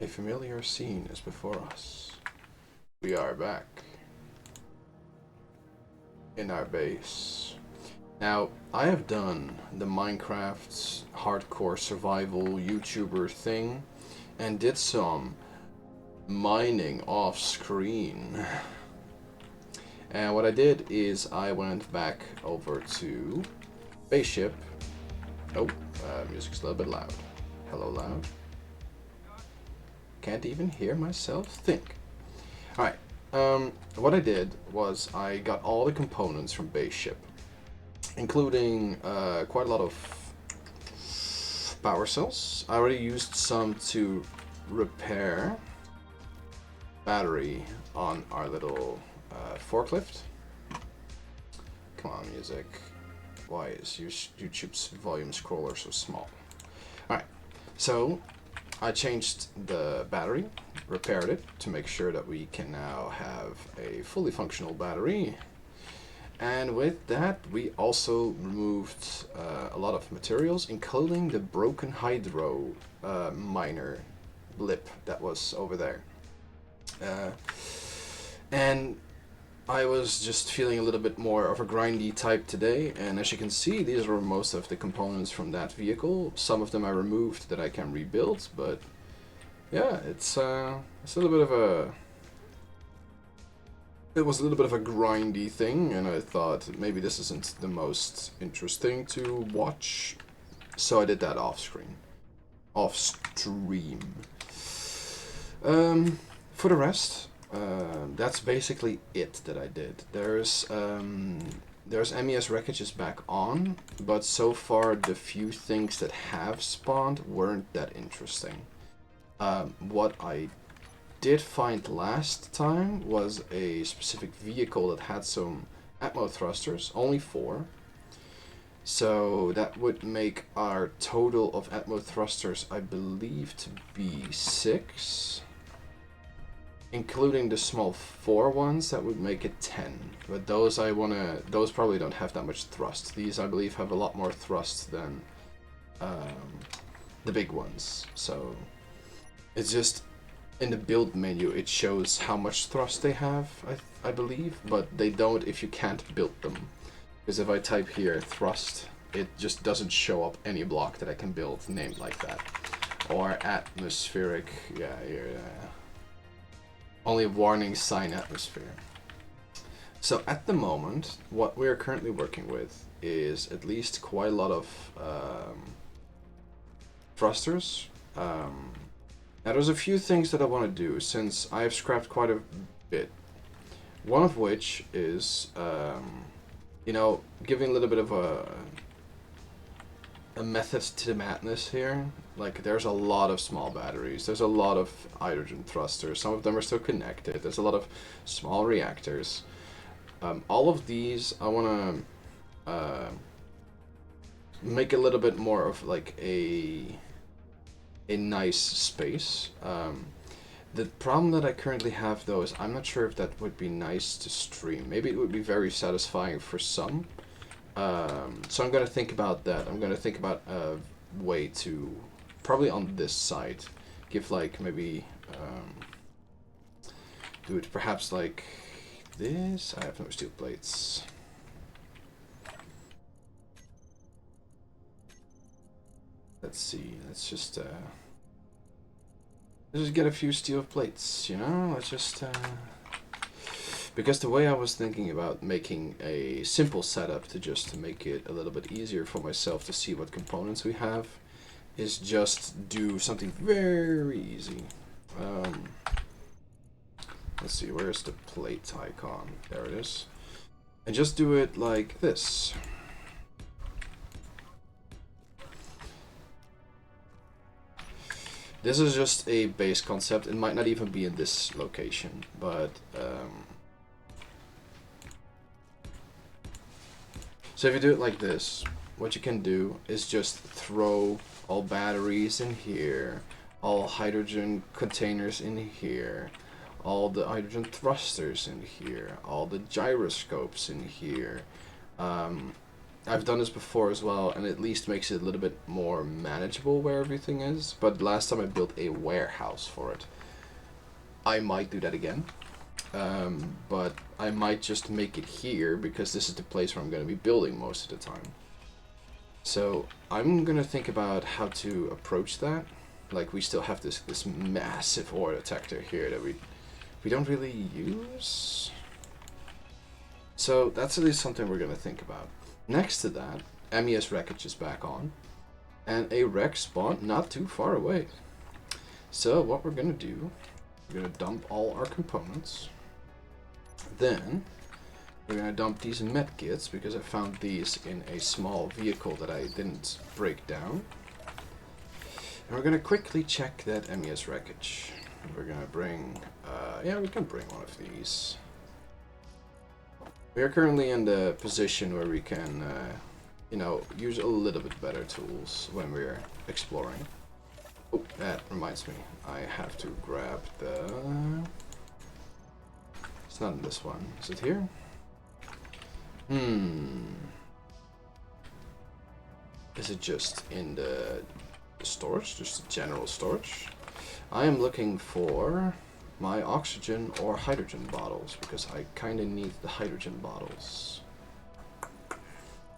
A familiar scene is before us. We are back in our base. Now, I have done the Minecraft hardcore survival YouTuber thing and did some mining off screen. And what I did is I went back over to spaceship. Oh, music's a little bit loud. Hello, loud. Can't even hear myself think. Alright, what I did was I got all the components from base ship, including quite a lot of power cells. I already used some to repair battery on our little forklift. Come on, music. Why is YouTube's volume scroller so small? Alright, so I changed the battery, repaired it to make sure that we can now have a fully functional battery. And with that, we also removed a lot of materials, including the broken hydro miner blip that was over there. And I was just feeling a little bit more of a grindy type today, and as you can see, these are most of the components from that vehicle. Some of them I removed that I can rebuild, but yeah, it's a little bit of a... It was a little bit of a grindy thing, and I thought maybe this isn't the most interesting to watch, so I did that off screen. Off stream. For the rest, that's basically it that I did. There's MES wreckage is back on, but so far the few things that have spawned weren't that interesting. What I did find last time was a specific vehicle that had some atmo thrusters, only 4. So that would make our total of atmo thrusters, I believe, to be 6. Including the small 4 ones, that would make it 10. But those those probably don't have that much thrust. These, I believe, have a lot more thrust than the big ones. So it's just in the build menu, it shows how much thrust they have, I believe, but they don't if you can't build them. Because if I type here thrust, it just doesn't show up any block that I can build named like that. Or atmospheric, yeah. Only warning sign atmosphere. So at the moment, what we're currently working with is at least quite a lot of thrusters. Now there's a few things that I want to do since I've scrapped quite a bit. One of which is, you know, giving a little bit of a method to the madness here. Like, there's a lot of small batteries, there's a lot of hydrogen thrusters, some of them are still connected, there's a lot of small reactors. All of these I want to make a little bit more of like a nice space. The problem that I currently have though is I'm not sure if that would be nice to stream. Maybe it would be very satisfying for some. So I'm going to think about that. I'm going to think about a way to, probably on this side, give like maybe, do it perhaps like this. I have no steel plates. Let's see, let's just get a few steel plates, you know? Let's just, because the way I was thinking about making a simple setup to just make it a little bit easier for myself to see what components we have is just do something very easy. Let's see, where's the plate icon? There it is. And just do it like this. This is just a base concept. It might not even be in this location, but so if you do it like this, what you can do is just throw all batteries in here, all hydrogen containers in here, all the hydrogen thrusters in here, all the gyroscopes in here, I've done this before as well, and at least makes it a little bit more manageable where everything is. But last time I built a warehouse for it. I might do that again. But I might just make it here because this is the place where I'm going to be building most of the time. So I'm going to think about how to approach that. Like, we still have this massive ore detector here that we don't really use. So that's at least something we're going to think about. Next to that, MES wreckage is back on. And a wreck spawned not too far away. So what we're going to do, we're going to dump all our components. Then we're going to dump these med kits because I found these in a small vehicle that I didn't break down. And we're going to quickly check that MES wreckage. We're going to bring, yeah, we can bring one of these. We are currently in the position where we can, you know, use a little bit better tools when we're exploring. Oh, that reminds me. I have to grab the... It's not in this one. Is it here? Is it just in the storage? Just the general storage? I am looking for my oxygen or hydrogen bottles because I kind of need the hydrogen bottles.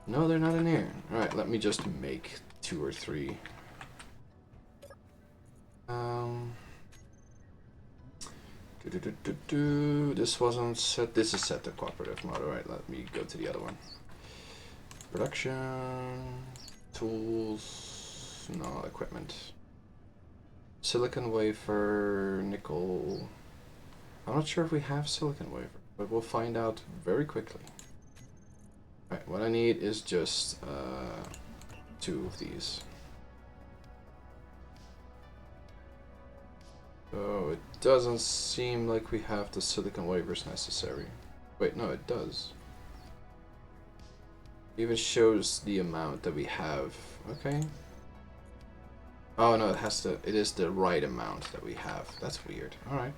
No, they're not in here. Alright, let me just make 2 or 3. This wasn't set. This is set to cooperative mode. Alright, let me go to the other one. Production, tools, no, equipment. Silicon wafer, nickel. I'm not sure if we have silicon wafer, but we'll find out very quickly. Alright, what I need is just 2 of these. So it doesn't seem like we have the silicon wafers necessary. Wait, no, it does. It even shows the amount that we have. Okay. Oh no, it is the right amount that we have. That's weird. Alright.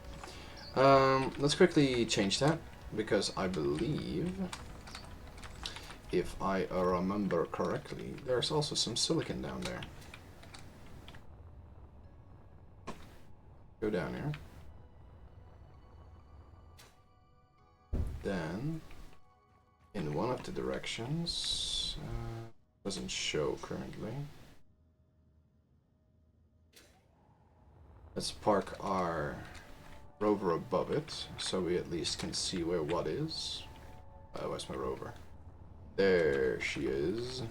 Let's quickly change that because I believe, if I remember correctly, there's also some silicon down there. Go down here. Then, in one of the directions, doesn't show currently. Let's park our rover above it, so we at least can see where what is. Where's my rover? There she is.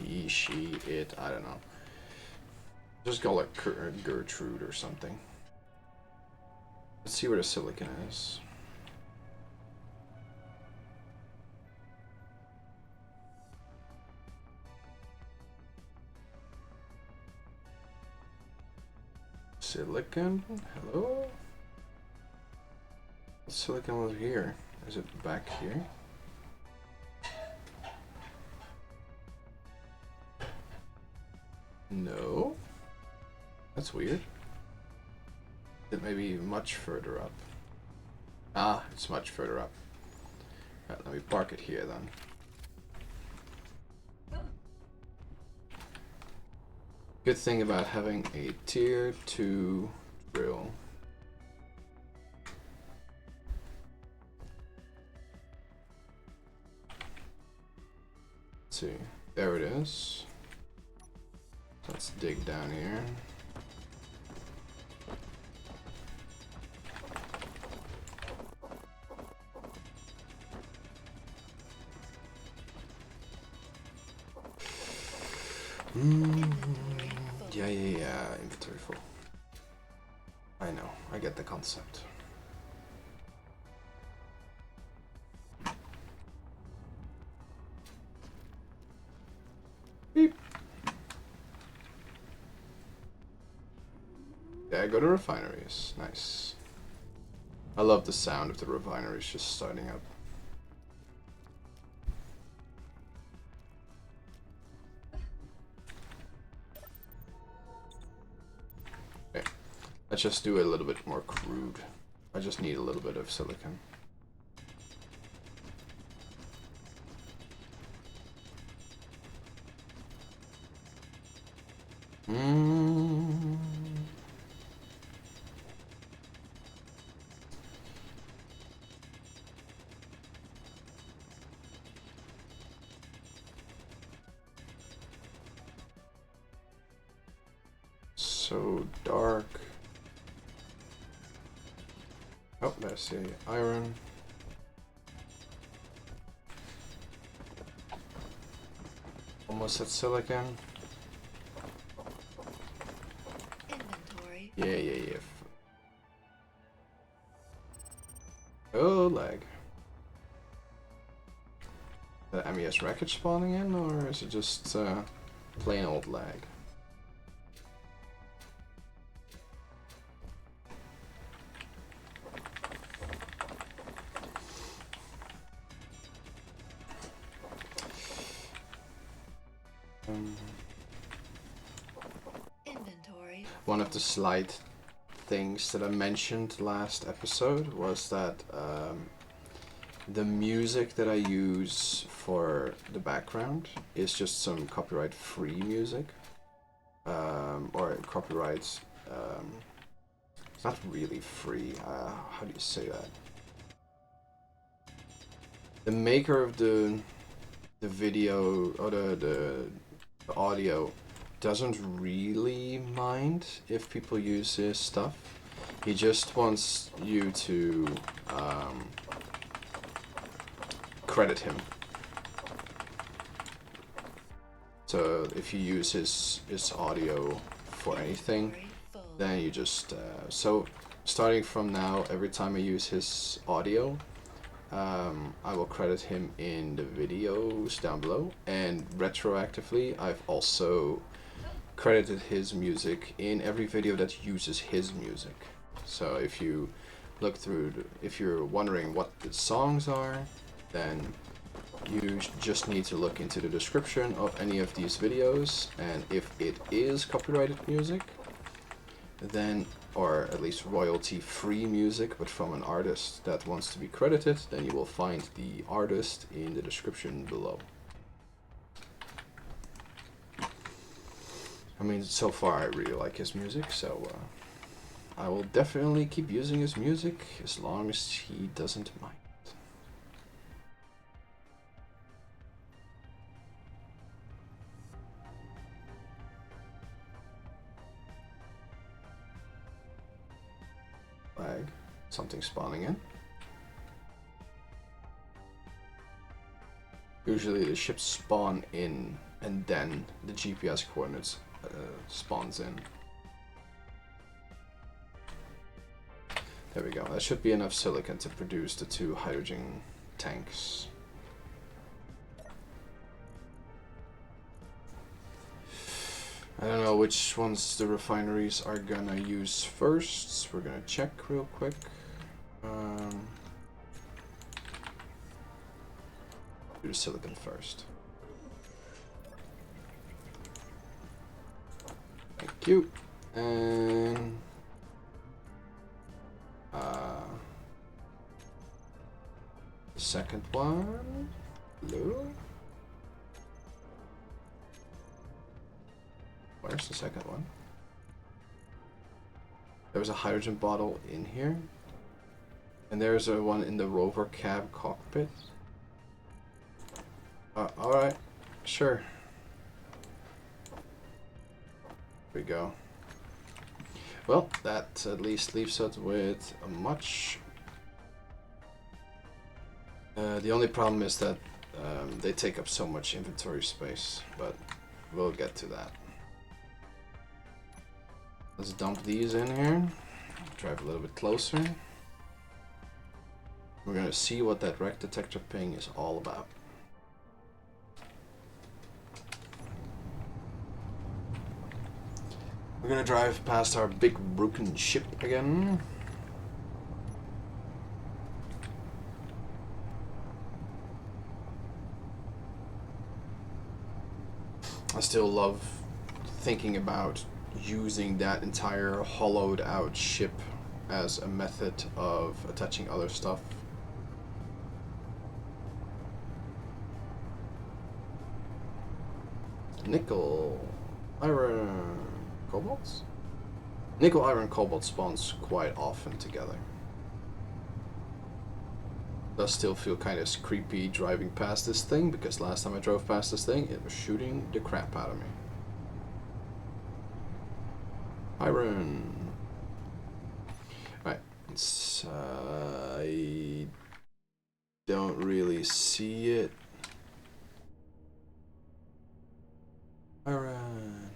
He, she, it, I don't know. Just go like Gertrude or something. Let's see where the silicon is. Silicon? Hello? Silicon was here. Is it back here? No. That's weird. It may be much further up. Ah, it's much further up. Right, let me park it here then. Good thing about having a tier 2 drill. Let's see. There it is. Let's dig down here. Yeah, inventory full. I know, I get the concept. Beep. Yeah, go to refineries. Nice. I love the sound of the refineries just starting up. Let's just do it a little bit more crude. I just need a little bit of silicon. so dark. Oh, there's the iron. Almost at silicon. Inventory. Yeah. Oh, lag. The MES wreckage spawning in, or is it just plain old lag? Inventory. One of the slight things that I mentioned last episode was that the music that I use for the background is just some copyright free music. Or copyrights. It's not really free. How do you say that? The maker of the video or the audio doesn't really mind if people use his stuff. He just wants you to credit him. So if you use his audio for anything, then you just so starting from now, every time I use his audio, I will credit him in the videos down below, and retroactively I've also credited his music in every video that uses his music. So if you look through, if you're wondering what the songs are, then you just need to look into the description of any of these videos, and if it is copyrighted music, then, or at least royalty-free music, but from an artist that wants to be credited, then you will find the artist in the description below. I mean, so far I really like his music, so I will definitely keep using his music as long as he doesn't mind. Lag. Something spawning in. Usually the ships spawn in and then the GPS coordinates spawns in. There we go. That should be enough silicon to produce the 2 hydrogen tanks. I don't know which ones the refineries are gonna use first. We're gonna check real quick. Do the silicon first. Thank you. And the second one. Hello? Where's the second one? There was a hydrogen bottle in here. And there's a one in the rover cab cockpit. Alright. Sure. Here we go. Well, that at least leaves us with a much... the only problem is that they take up so much inventory space, but we'll get to that. Let's dump these in here. Drive a little bit closer. We're gonna see what that wreck detector ping is all about. We're gonna drive past our big broken ship again. I still love thinking about using that entire hollowed out ship as a method of attaching other stuff. Nickel, iron, cobalt? Nickel, iron, cobalt spawns quite often together. Does still feel kind of creepy driving past this thing, because last time I drove past this thing, it was shooting the crap out of me. Iron. Alright, it's, I don't really see it. Iron.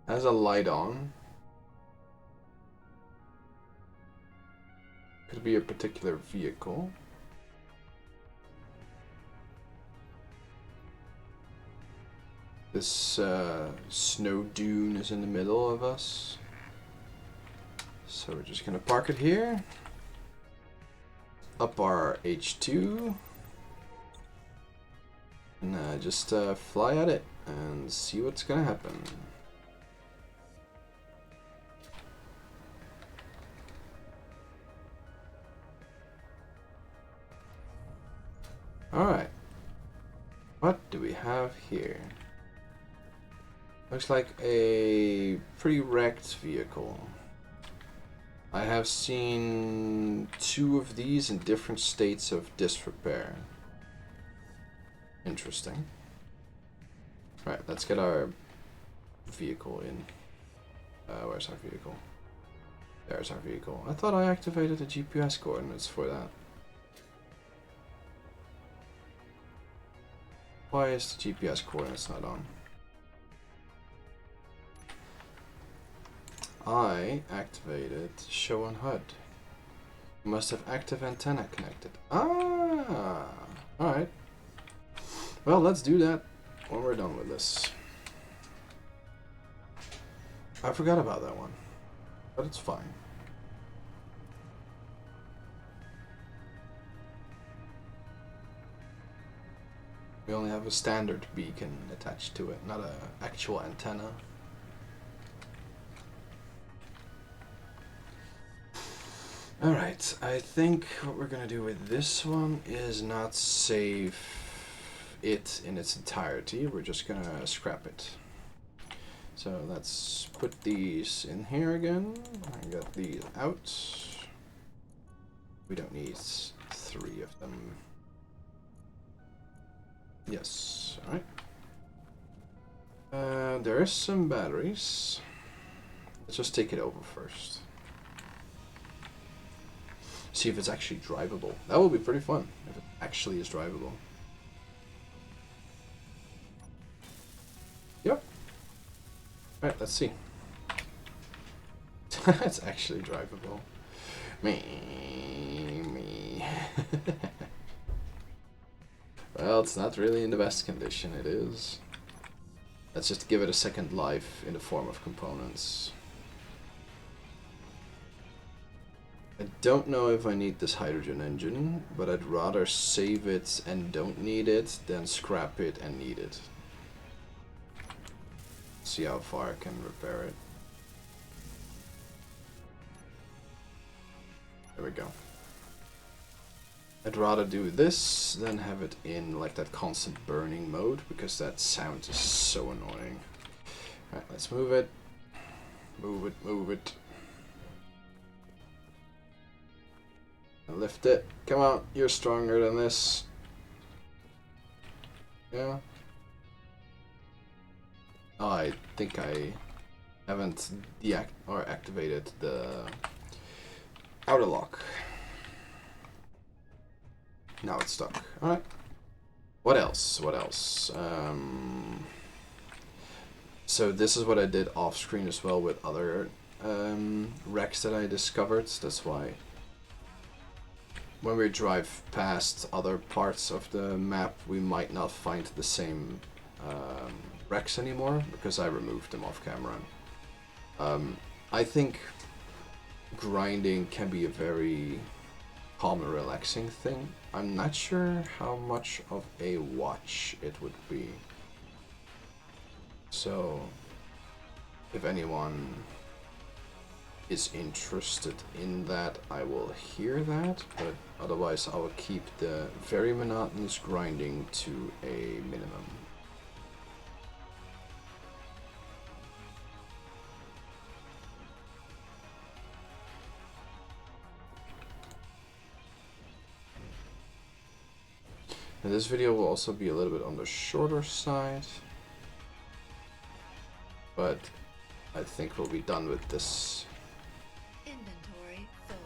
Has a light on. Could be a particular vehicle. This snow dune is in the middle of us. So we're just gonna park it here. Up our H2. And just fly at it and see what's gonna happen. Alright. What do we have here? Looks like a pretty wrecked vehicle. I have seen 2 of these in different states of disrepair. Interesting. Right, let's get our vehicle in. Where's our vehicle? There's our vehicle. I thought I activated the GPS coordinates for that. Why is the GPS coordinates not on? I activated show on HUD. You must have active antenna connected. Ah, alright. Well, let's do that when we're done with this. I forgot about that one, but it's fine. We only have a standard beacon attached to it, not an actual antenna. Alright, I think what we're gonna do with this one is not save it in its entirety, we're just gonna scrap it. So let's put these in here again. I got these out. We don't need 3 of them. Yes, alright. There is some batteries. Let's just take it over first. See if it's actually drivable. That will be pretty fun if it actually is drivable. Yep. Alright, let's see. It's actually drivable. Me. Well, it's not really in the best condition, it is. Let's just give it a second life in the form of components. I don't know if I need this hydrogen engine, but I'd rather save it and don't need it than scrap it and need it. See how far I can repair it. There we go. I'd rather do this than have it in like that constant burning mode, because that sound is so annoying. Alright, let's move it. Move it. Lift it. Come on, you're stronger than this. Yeah. Oh, I think I haven't activated the outer lock. Now it's stuck. Alright. What else? So this is what I did off screen as well with other wrecks that I discovered. That's why when we drive past other parts of the map, we might not find the same wrecks anymore, because I removed them off camera. I think grinding can be a very calm and relaxing thing. I'm not sure how much of a watch it would be. So, if anyone is interested in that, I will hear that, but otherwise I will keep the very monotonous grinding to a minimum. And this video will also be a little bit on the shorter side, but I think we'll be done with this. Inventory full.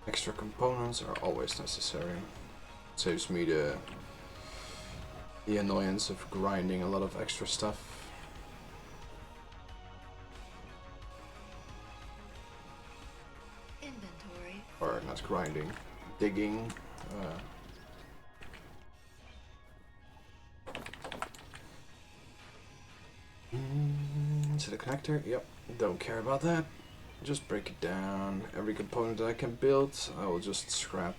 Extra components are always necessary. Saves me the annoyance of grinding a lot of extra stuff. Inventory. Or not grinding, digging. Is it a connector? Yep, don't care about that. Just break it down. Every component that I can build, I will just scrap.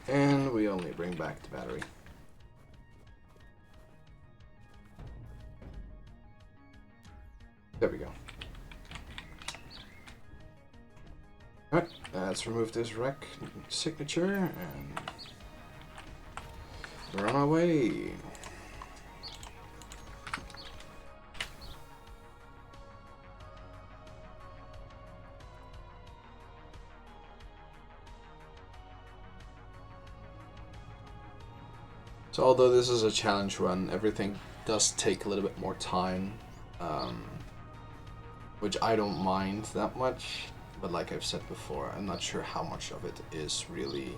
And we only bring back the battery. There we go. Alright, let's remove this wreck signature and we're on our way. So although this is a challenge run, everything does take a little bit more time, which I don't mind that much. But like I've said before, I'm not sure how much of it is really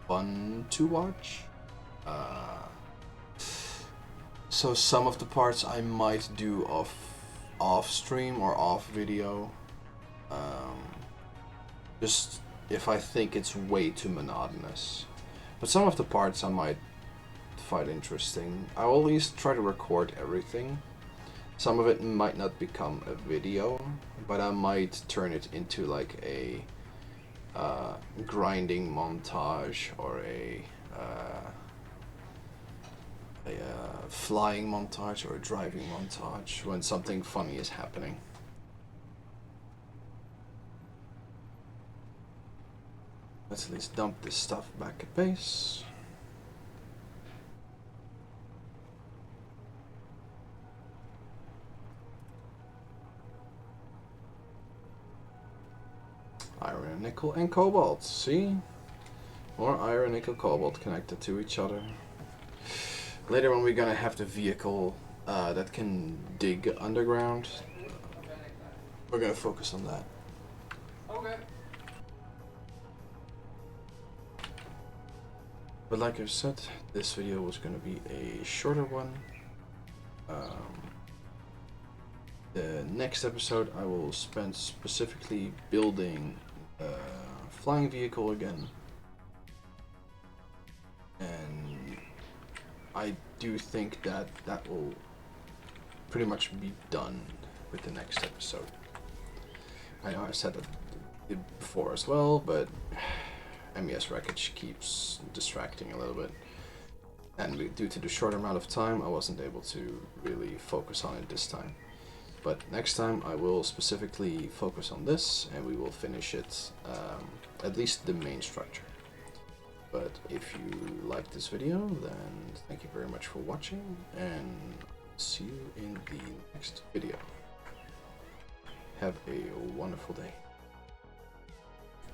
fun to watch. So some of the parts I might do off stream or off video. Just if I think it's way too monotonous. But some of the parts I might find interesting. I will at least try to record everything. Some of it might not become a video, but I might turn it into like a grinding montage or a flying montage or a driving montage when something funny is happening. Let's at least dump this stuff back at base. Iron, nickel, and cobalt. See? More iron, nickel, cobalt connected to each other. Later on we're gonna have the vehicle that can dig underground. We're gonna focus on that. Okay. But like I said, this video was gonna be a shorter one. The next episode I will spend specifically building a flying vehicle again. And I do think that that will pretty much be done with the next episode. I know I said that before as well, but MES Wreckage keeps distracting a little bit. And due to the short amount of time, I wasn't able to really focus on it this time. But next time I will specifically focus on this and we will finish it, at least the main structure. But if you liked this video, then thank you very much for watching and see you in the next video. Have a wonderful day.